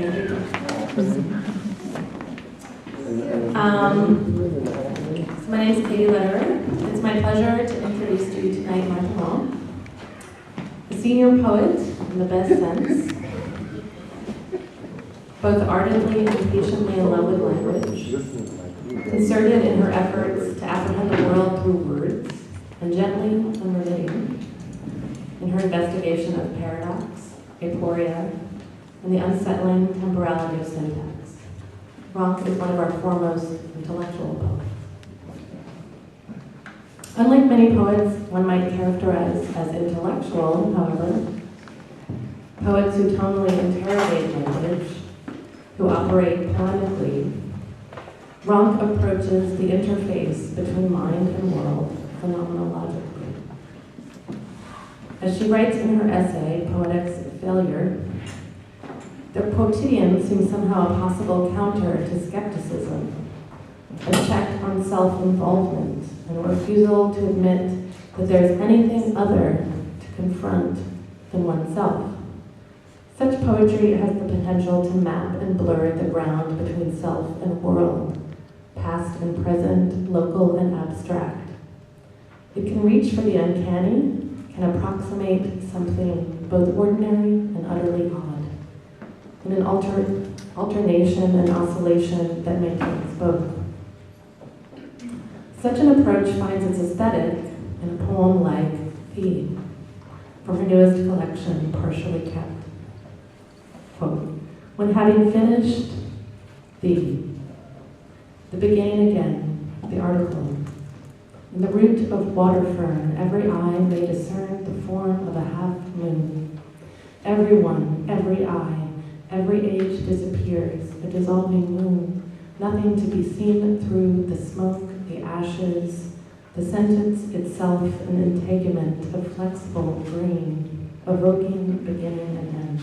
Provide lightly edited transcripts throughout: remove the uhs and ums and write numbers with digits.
So my name is Katy Lederer. It's my pleasure to introduce to you tonight Martha Ronk, a senior poet in the best sense, both ardently and patiently in love with language, concerted in her efforts to apprehend the world through words, and gently unremitting in her investigation of paradox, aporia, and the unsettling temporality of syntax. Ronk is one of our foremost intellectual poets. Unlike many poets one might characterize as intellectual, however, poets who tonally interrogate language, who operate polemically, Ronk approaches the interface between mind and world phenomenologically. As she writes in her essay, Poetics of Failure, the quotidian seems somehow a possible counter to skepticism, a check on self-involvement, and a refusal to admit that there's anything other to confront than oneself. Such poetry has the potential to map and blur the ground between self and world, past and present, local and abstract. It can reach for the uncanny, can approximate something both ordinary and utterly odd, in an alternation and oscillation that maintains both. Such an approach finds its aesthetic in a poem like Thee, from her newest collection, Partially Kept. Quote, when having finished Thee, the beginning again, the article, in the root of water fern, every eye may discern the form of a half moon. Every one, every eye, every age disappears, a dissolving moon, nothing to be seen through the smoke, the ashes, the sentence itself an integument of flexible green, evoking beginning and end.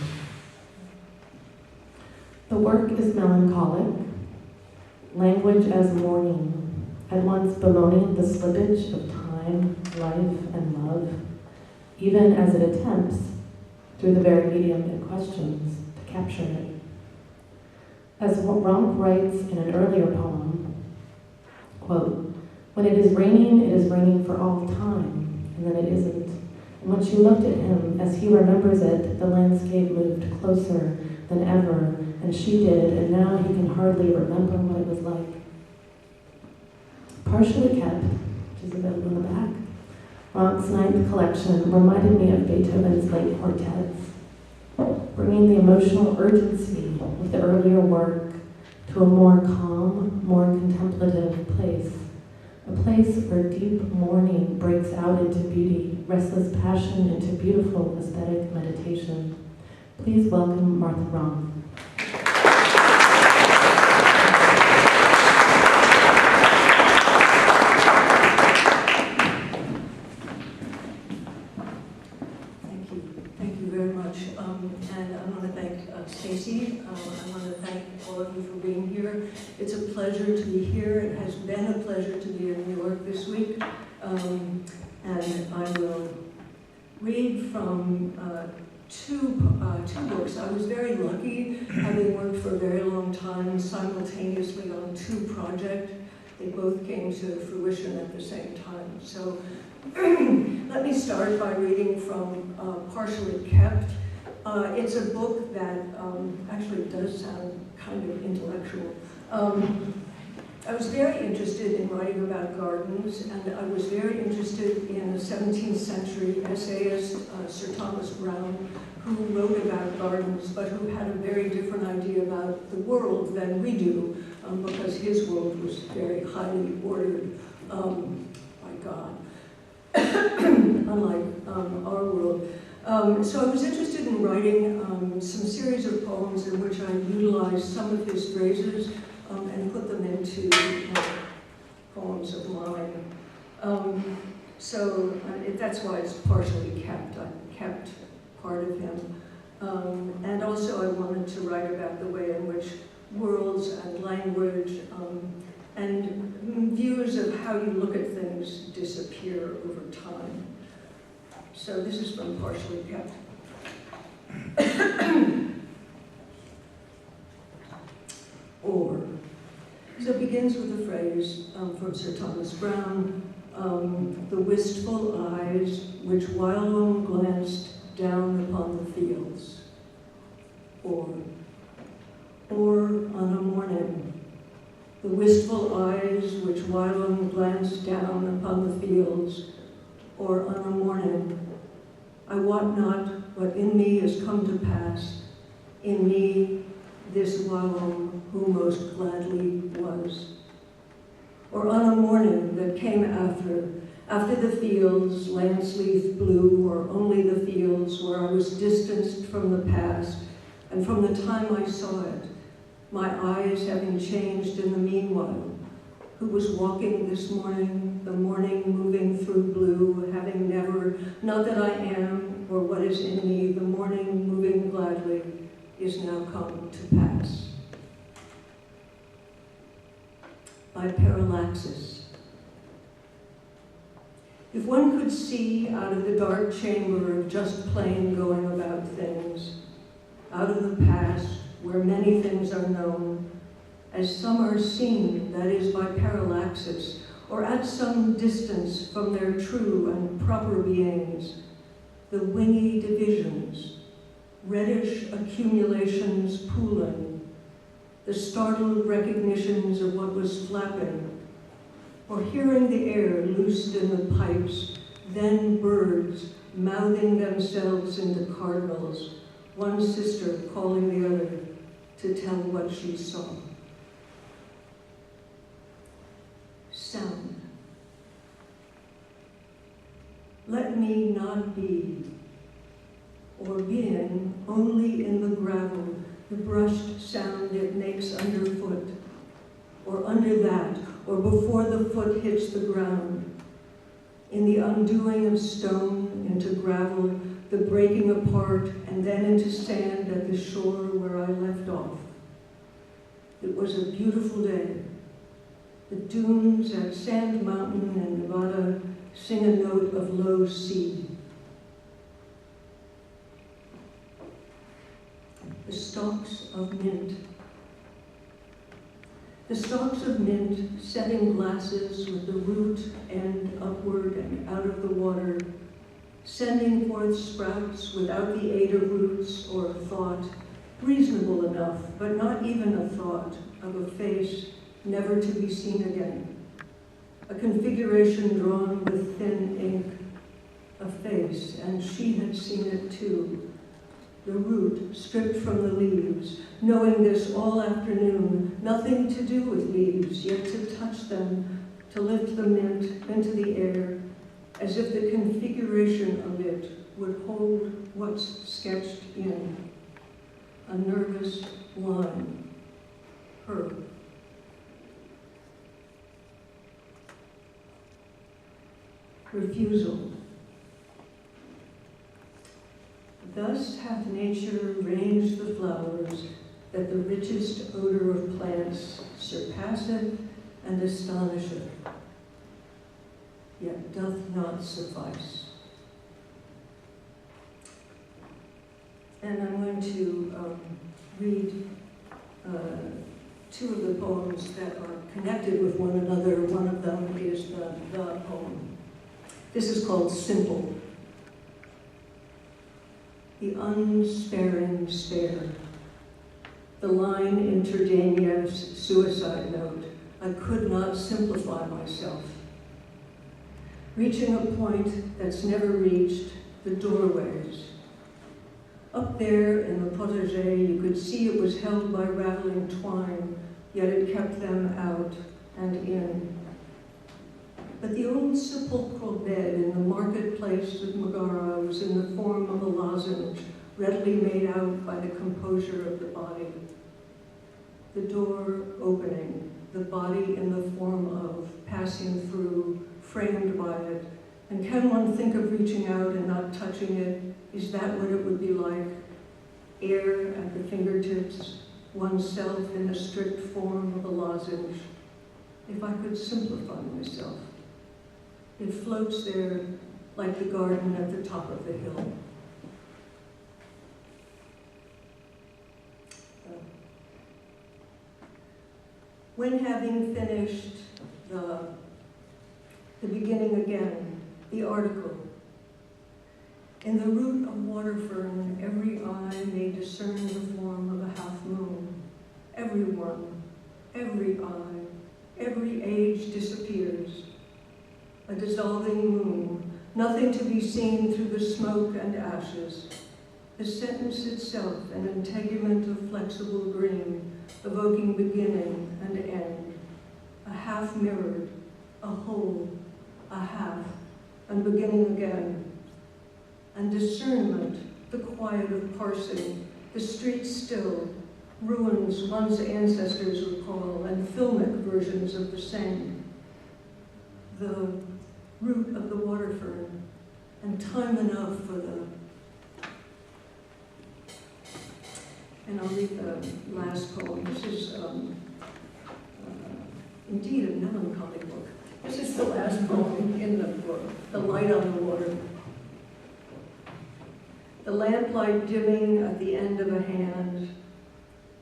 The work is melancholic, language as mourning, at once bemoaning the slippage of time, life, and love, even as it attempts, through the very medium it questions, to capture it. As Ronk writes in an earlier poem, quote, when it is raining for all time, and then it isn't. And when she looked at him, as he remembers it, the landscape moved closer than ever, and she did, and now he can hardly remember what it was like. Partially Kept, which is available in the back, Ronk's ninth collection reminded me of Beethoven's late quartets, bringing the emotional urgency of the earlier work to a more calm, more contemplative place, a place where deep mourning breaks out into beauty, restless passion into beautiful aesthetic meditation. Please welcome Martha Ronk. And I want to thank Stacey. I want to thank all of you for being here. It's a pleasure to be here. It has been a pleasure to be in New York this week. And I will read from two books. I was very lucky, having worked for a very long time simultaneously on two projects. They both came to fruition at the same time. So let me start by reading from Partially Kept. It's a book that actually does sound kind of intellectual. I was very interested in writing about gardens, and I was very interested in a 17th century essayist, Sir Thomas Browne, who wrote about gardens, but who had a very different idea about the world than we do, because his world was very highly ordered by God, unlike our world. So I was interested in writing some series of poems in which I utilized some of his phrases and put them into poems of mine. That's why it's partially kept. I kept part of him. And also I wanted to write about the way in which worlds and language and views of how you look at things disappear over time. So this is from Partially Kept. it begins with a phrase from Sir Thomas Browne, the wistful eyes which whilom glanced down upon the fields. Or on a morning, the wistful eyes which whilom glanced down upon the fields. Or on a morning, I wot not what in me is come to pass, in me this whilom who most gladly was. Or on a morning that came after the fields, lance-leaf blue, or only the fields, where I was distanced from the past, and from the time I saw it, my eyes having changed in the meanwhile, who was walking this morning, the morning moving through blue, having never, not that I am, or what is in me, the morning moving gladly, is now come to pass. By parallaxis. If one could see out of the dark chamber of just plain going about things, out of the past where many things are known, as some are seen, that is by parallaxis, or at some distance from their true and proper beings, the wingy divisions, reddish accumulations pooling, the startled recognitions of what was flapping, or hearing the air loosed in the pipes, then birds mouthing themselves into cardinals, one sister calling the other to tell what she saw. Sound. Let me not be, or being only in the gravel, the brushed sound it makes underfoot, or under that, or before the foot hits the ground, in the undoing of stone into gravel, the breaking apart, and then into sand at the shore where I left off. It was a beautiful day. The dunes at Sand Mountain in Nevada sing a note of low C. The stalks of mint. The stalks of mint set in glasses with the root end upward and out of the water, sending forth sprouts without the aid of roots or thought, reasonable enough, but not even a thought, of a face never to be seen again. A configuration drawn with thin ink, a face, and she had seen it too. The root stripped from the leaves, knowing this all afternoon, nothing to do with leaves, yet to touch them, to lift the mint into the air, as if the configuration of it would hold what's sketched in. A nervous line. Her. Refusal. Thus hath nature ranged the flowers, that the richest odor of plants surpasseth and astonisheth, yet doth not suffice. And I'm going to read two of the poems that are connected with one another. One of them is the poem. This is called Simple. The unsparing spare. The line in Turgenev's suicide note, I could not simplify myself. Reaching a point that's never reached, the doorways. Up there in the potager, you could see it was held by rattling twine, yet it kept them out and in. But the old sepulchral bed in the marketplace of Megara was in the form of a lozenge, readily made out by the composure of the body. The door opening, the body in the form of passing through, framed by it. And can one think of reaching out and not touching it? Is that what it would be like? Air at the fingertips, oneself in the strict form of a lozenge. If I could simplify myself. It floats there like the garden at the top of the hill. When having finished the beginning again, the article, in the root of water fern, every eye may discern the form of a half moon. Everyone, every eye, every age disappears. A dissolving moon, nothing to be seen through the smoke and ashes. The sentence itself, an integument of flexible green, evoking beginning and end. A half mirrored, a whole, a half, and beginning again. And discernment, the quiet of parsing, the streets still, ruins one's ancestors recall, and filmic versions of the same. The root of the water fern, and time enough for the... And I'll read the last poem. This is indeed a melancholy book. This is the last poem in the book, The Light on the Water. The lamplight dimming at the end of a hand,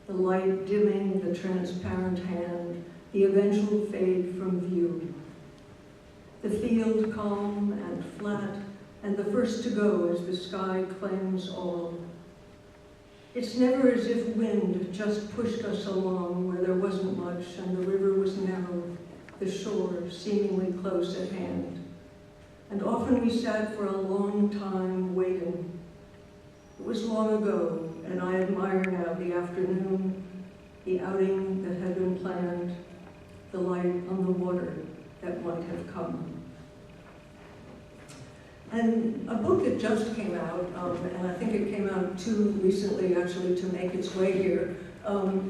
the light dimming the transparent hand, the eventual fade from view. The field calm and flat, and the first to go as the sky claims all. It's never as if wind just pushed us along where there wasn't much and the river was narrow, the shore seemingly close at hand. And often we sat for a long time waiting. It was long ago, and I admire now the afternoon, the outing that had been planned, the light on the water that might have come. And a book that just came out, and I think it came out too recently actually to make its way here,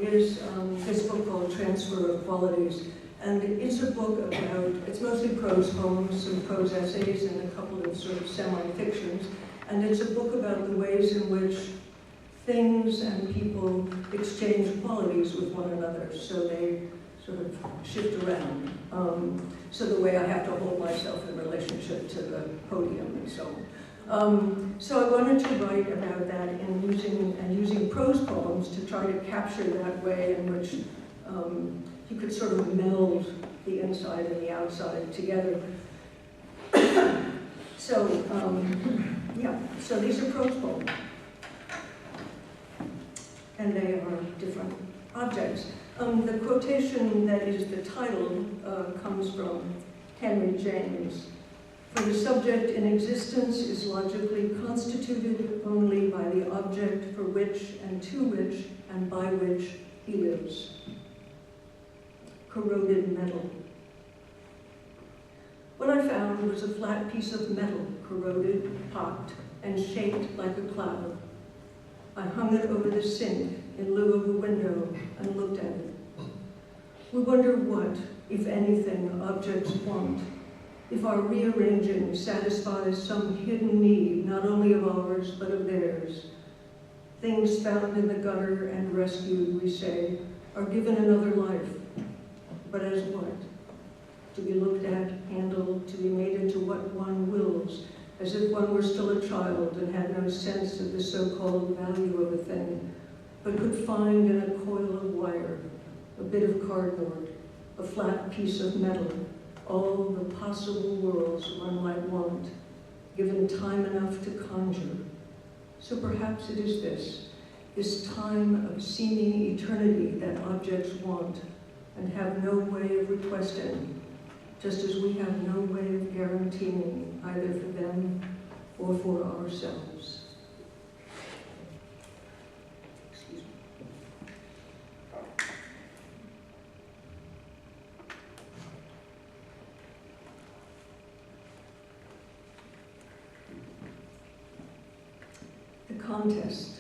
is this book called Transfer of Qualities. And it's a book about, it's mostly prose poems, some prose essays, and a couple of sort of semi-fictions. And it's a book about the ways in which things and people exchange qualities with one another, so they sort of shift around. So the way I have to hold myself in relationship to the podium and so on. So I wanted to write about that and using prose poems to try to capture that way in which you could sort of meld the inside and the outside together. So, yeah, so these are prose poems. And they are different objects. The quotation that is the title comes from Henry James. For the subject in existence is logically constituted only by the object for which and to which and by which he lives. Corroded metal. What I found was a flat piece of metal, corroded, pocked, and shaped like a cloud. I hung it over the sink in lieu of a window and looked at it. We wonder what, if anything, objects want, if our rearranging satisfies some hidden need, not only of ours, but of theirs. Things found in the gutter and rescued, we say, are given another life. But as what? To be looked at, handled, to be made into what one wills, as if one were still a child and had no sense of the so-called value of a thing, but could find in a coil of wire, a bit of cardboard, a flat piece of metal, all the possible worlds one might want, given time enough to conjure. So perhaps it is this time of seeming eternity that objects want and have no way of requesting, just as we have no way of guaranteeing either for them or for ourselves. Excuse me. The contest.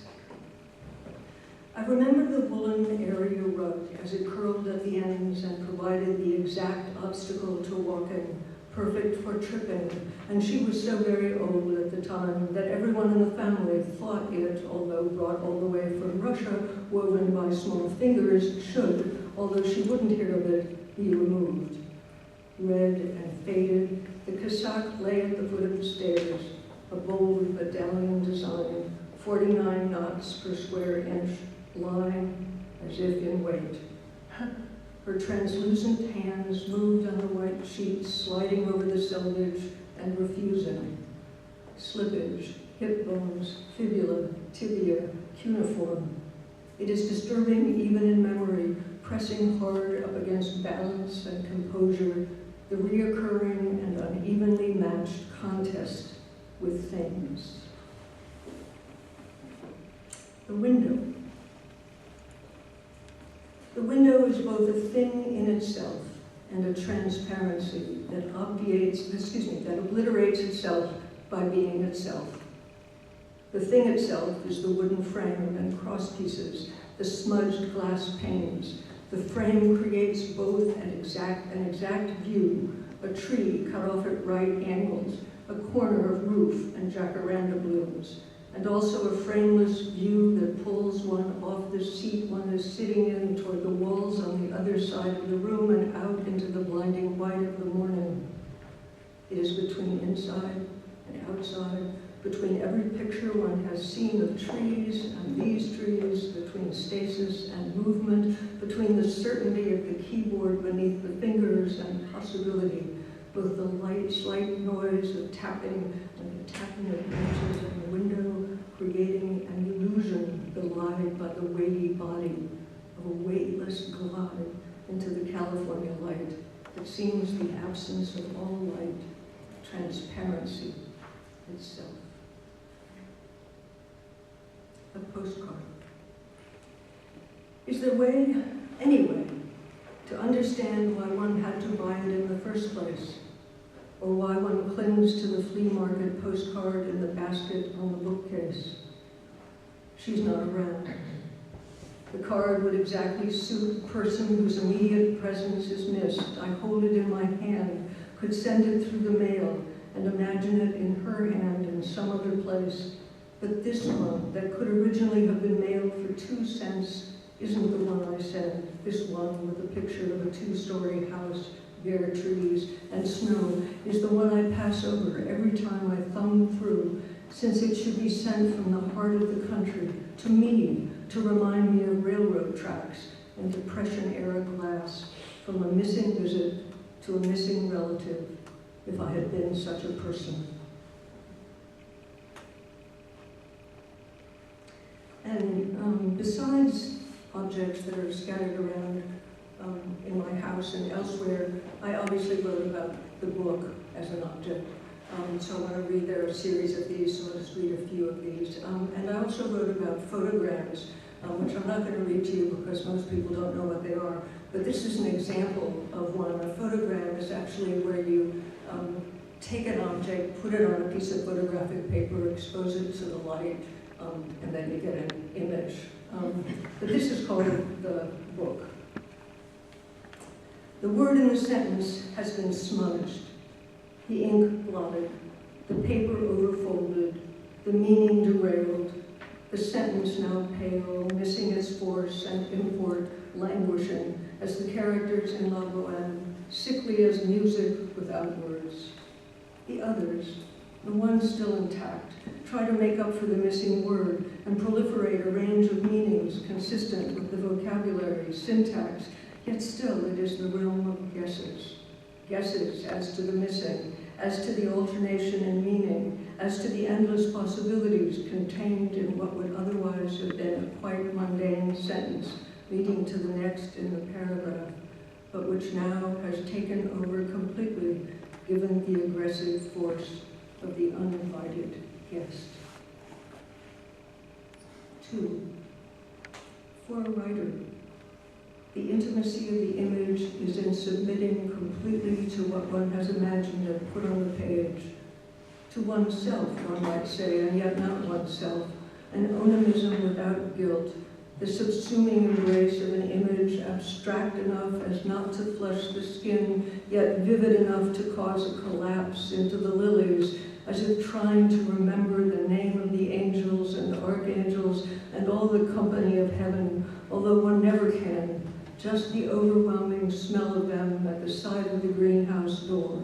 I remember the woolen area rug as it curled at the ends and provided the exact obstacle to walking, perfect for tripping, and she was so very old at the time that everyone in the family thought it, although brought all the way from Russia, woven by small fingers, should, although she wouldn't hear of it, be removed. Red and faded, the cassock lay at the foot of the stairs, a bold medallion design, 49 knots per square inch, lying as if in wait. Her translucent hands moved on the white sheets, sliding over the selvage and refusing. Slippage, hip bones, fibula, tibia, cuneiform. It is disturbing even in memory, pressing hard up against balance and composure, the reoccurring and unevenly matched contest with things. The window. The window is both a thing in itself and a transparency that obliterates itself by being itself. The thing itself is the wooden frame and cross pieces, the smudged glass panes. The frame creates both an exact view, a tree cut off at right angles, a corner of roof and jacaranda blooms, and also a frameless view that pulls one off the seat one is sitting in toward the walls on the other side of the room and out into the blinding white of the morning. It is between inside and outside, between every picture one has seen of trees and these trees, between stasis and movement, between the certainty of the keyboard beneath the fingers and possibility, both the light, slight noise of tapping and the tapping of matches in the window, creating an illusion belied by the weighty body of a weightless glide into the California light that seems the absence of all light, transparency itself. A postcard. Is there any way, to understand why one had to buy it in the first place, or why one clings to the flea market postcard in the basket on the bookcase? She's not around. The card would exactly suit a person whose immediate presence is missed. I hold it in my hand, could send it through the mail, and imagine it in her hand in some other place. But this one, that could originally have been mailed for 2 cents, isn't the one I sent. This one with a picture of a 2-story house, bare trees, and snow is the one I pass over every time I thumb through, since it should be sent from the heart of the country to me, to remind me of railroad tracks and Depression-era glass, from a missing visit to a missing relative, if I had been such a person. And besides objects that are scattered around in my house and elsewhere, I obviously wrote about the book as an object. So I want to read, there are a series of these, so I'll just read a few of these. And I also wrote about photograms, which I'm not going to read to you because most people don't know what they are. But this is an example of one. A photogram is actually where you take an object, put it on a piece of photographic paper, expose it to the light, and then you get an image. But this is called the book. The word in the sentence has been smudged, the ink blotted, the paper overfolded, the meaning derailed, the sentence now pale, missing its force and import, languishing as the characters in La Boheme, sickly as music without words. The others, the ones still intact, try to make up for the missing word and proliferate a range of meanings consistent with the vocabulary, syntax, yet still it is the realm of guesses. Guesses as to the missing, as to the alternation in meaning, as to the endless possibilities contained in what would otherwise have been a quite mundane sentence leading to the next in the paragraph, but which now has taken over completely given the aggressive force of the uninvited guest. 2. For a writer, the intimacy of the image is in submitting completely to what one has imagined and put on the page. To oneself, one might say, and yet not oneself, an onanism without guilt, the subsuming embrace of an image abstract enough as not to flush the skin, yet vivid enough to cause a collapse into the lilies, as if trying to remember the name of the angels and archangels and all the company of heaven, although one never can, just the overwhelming smell of them at the side of the greenhouse door.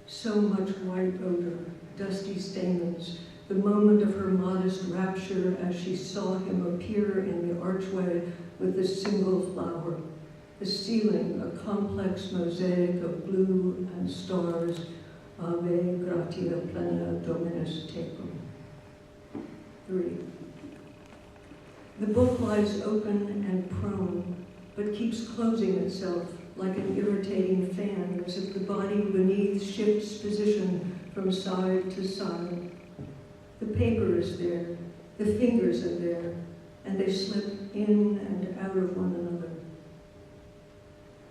So much white odor, dusty stamens, the moment of her modest rapture as she saw him appear in the archway with this single flower. The ceiling, a complex mosaic of blue and stars, Ave gratia plena Dominus tecum. 3. The book lies open and prone, but keeps closing itself like an irritating fan, as if the body beneath shifts position from side to side. The paper is there, the fingers are there, and they slip in and out of one another.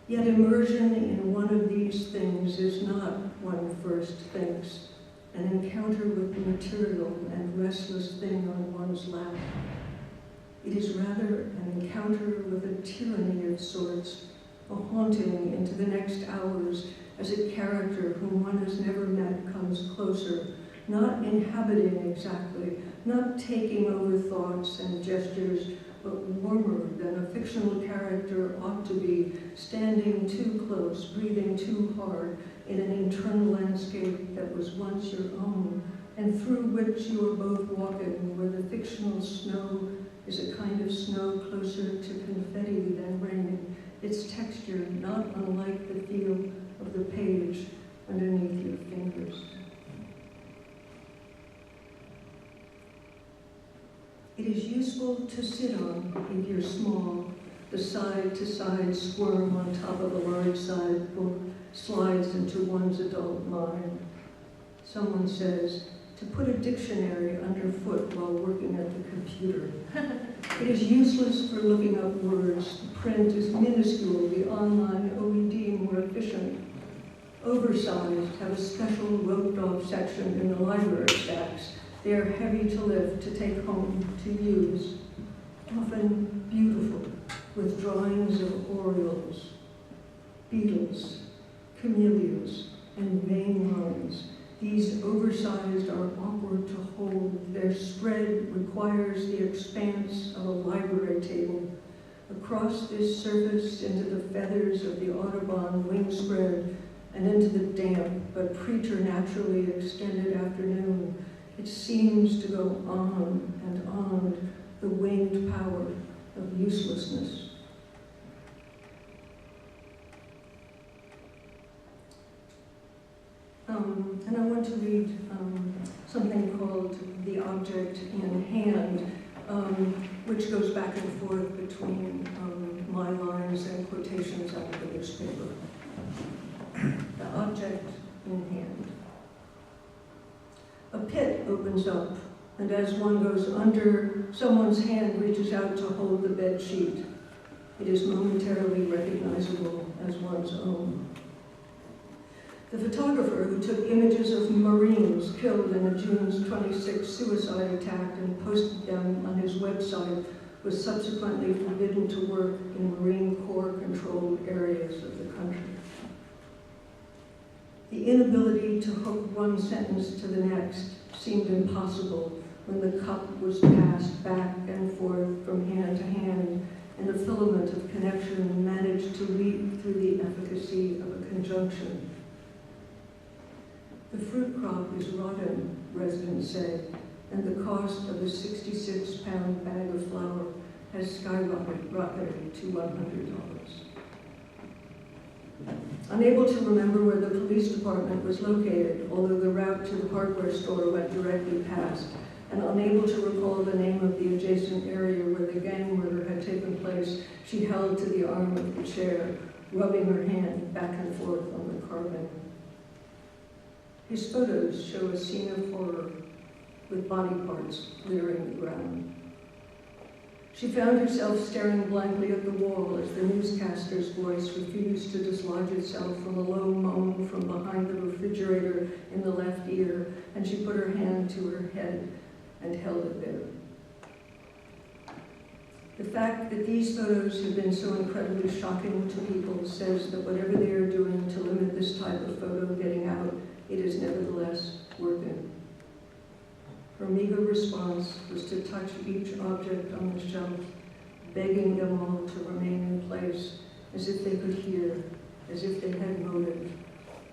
Yet immersion in one of these things is not, one first thinks, an encounter with the material and restless thing on one's lap. It is rather an encounter with a tyranny of sorts, a haunting into the next hours as a character whom one has never met comes closer, not inhabiting exactly, not taking over thoughts and gestures, but warmer than a fictional character ought to be, standing too close, breathing too hard in an internal landscape that was once your own, and through which you are both walking, where the fictional snow is a kind of snow closer to confetti than raining, its texture not unlike the feel of the page underneath your fingers. It is useful to sit on if you're small. The side-to-side squirm on top of a large-side book slides into one's adult mind. Someone says, to put a dictionary underfoot while working at the computer. It is useless for looking up words. The print is minuscule, the online OED more efficient. Oversized have a special roped-off section in the library stacks. They are heavy to lift, to take home, to use. Often beautiful, with drawings of orioles, beetles, camellias, and vein lines. These oversized are awkward to hold. Their spread requires the expanse of a library table. Across this surface, into the feathers of the Audubon wing spread, and into the damp but preternaturally extended afternoon, it seems to go on and on, the winged power of uselessness. And I want to read something called The Object in Hand, which goes back and forth between my lines and quotations out of the newspaper. The Object in Hand. A pit opens up, and as one goes under, someone's hand reaches out to hold the bed sheet. It is momentarily recognizable as one's own. The photographer who took images of Marines killed in a June 26 suicide attack and posted them on his website was subsequently forbidden to work in Marine Corps-controlled areas of the country. The inability to hook one sentence to the next seemed impossible when the cup was passed back and forth from hand to hand, and the filament of connection managed to leap through the efficacy of a conjunction. The fruit crop is rotten, residents say, and the cost of a 66-pound bag of flour has skyrocketed to $100. Unable to remember where the police department was located, although the route to the hardware store went directly past, and unable to recall the name of the adjacent area where the gang murder had taken place, she held to the arm of the chair, rubbing her hand back and forth on the carving. His photos show a scene of horror, with body parts littering the ground. She found herself staring blankly at the wall as the newscaster's voice refused to dislodge itself from a low moan from behind the refrigerator in the left ear, and she put her hand to her head and held it there. The fact that these photos have been so incredibly shocking to people says that whatever they are doing to limit this type of photo getting out, it is nevertheless working. Her meager response was to touch each object on the shelf, begging them all to remain in place, as if they could hear, as if they had motive,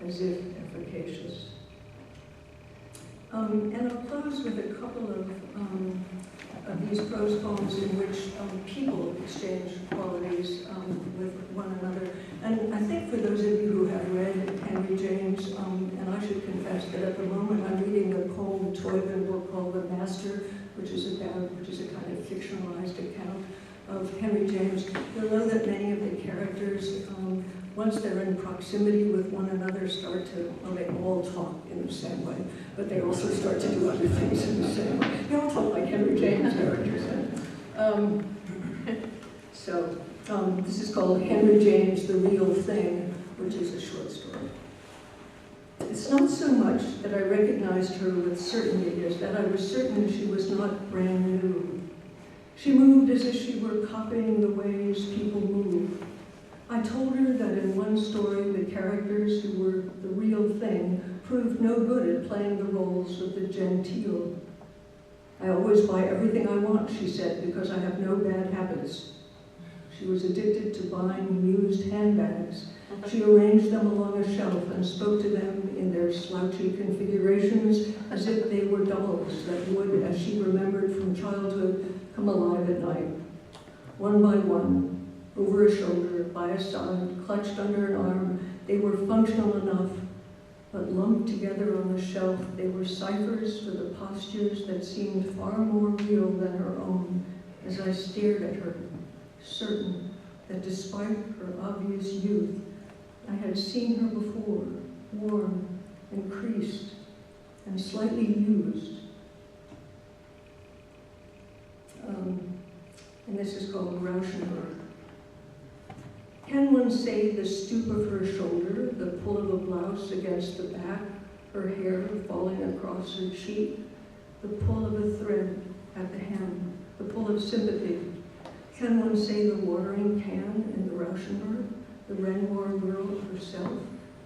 as if efficacious. And I'll close with a couple of these prose poems in which people exchange quality ways with one another. And I think for those of you who have read Henry James, and I should confess that at the moment I'm reading a Colm Toibin book called The Master, which is a kind of fictionalized account of Henry James. You'll know that many of the characters, once they're in proximity with one another, start to, well, they all talk in the same way, but they also start to do other things in the same way. They all talk like Henry James characters. This is called Henry James, The Real Thing, which is a short story. It's not so much that I recognized her with certainty as that I was certain she was not brand new. She moved as if she were copying the ways people move. I told her that in one story, the characters who were the real thing proved no good at playing the roles of the genteel. I always buy everything I want, she said, because I have no bad habits. She was addicted to buying used handbags. She arranged them along a shelf and spoke to them in their slouchy configurations as if they were dolls that would, as she remembered from childhood, come alive at night. One by one, over a shoulder, by a side, clutched under an arm, they were functional enough, but lumped together on the shelf, they were ciphers for the postures that seemed far more real than her own as I stared at her, certain that despite her obvious youth, I had seen her before, worn and creased and slightly used. And this is called Rauschenberg. Can one say the stoop of her shoulder, the pull of a blouse against the back, her hair falling across her cheek, the pull of a thread at the hem, the pull of sympathy? Can one say the watering can in the Rauschenberg, the Renoir girl herself,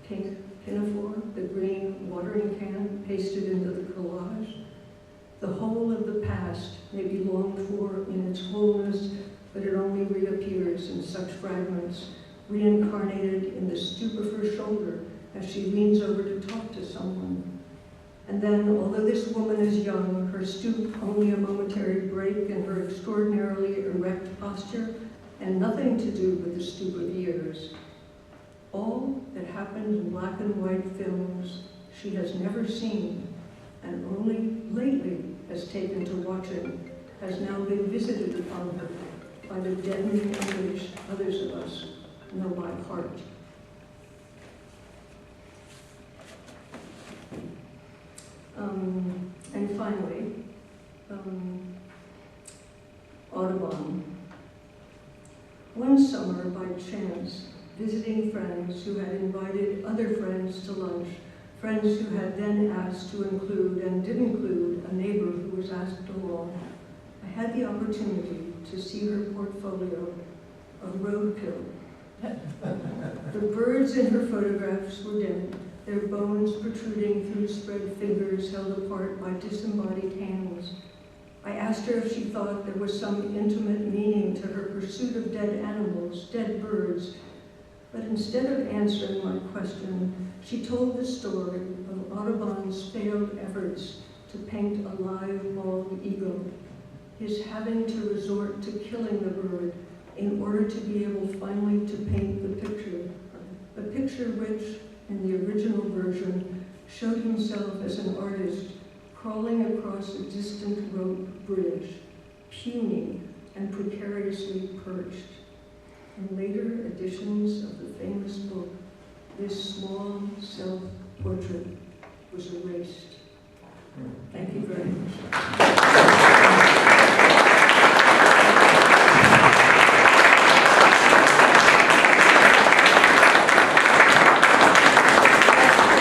pink pinafore, the green watering can pasted into the collage? The whole of the past may be longed for in its wholeness, but it only reappears in such fragments, reincarnated in the stoop of her shoulder as she leans over to talk to someone. And then, although this woman is young, her stoop only a momentary break in her extraordinarily erect posture, and nothing to do with the stoop of years. All that happened in black and white films she has never seen, and only lately has taken to watching, has now been visited upon her by the deadening image others of us know by heart. And finally, Audubon. One summer, by chance, visiting friends who had invited other friends to lunch, friends who had then asked to include and did include a neighbor who was asked along, I had the opportunity to see her portfolio of roadkill. The birds in her photographs were dead, their bones protruding through spread fingers held apart by disembodied hands. I asked her if she thought there was some intimate meaning to her pursuit of dead animals, dead birds, but instead of answering my question, she told the story of Audubon's failed efforts to paint a live bald eagle, his having to resort to killing the bird in order to be able finally to paint the picture which, in the original version, showed himself as an artist crawling across a distant rope bridge, puny and precariously perched. In later editions of the famous book, this small self-portrait was erased. Thank you very much.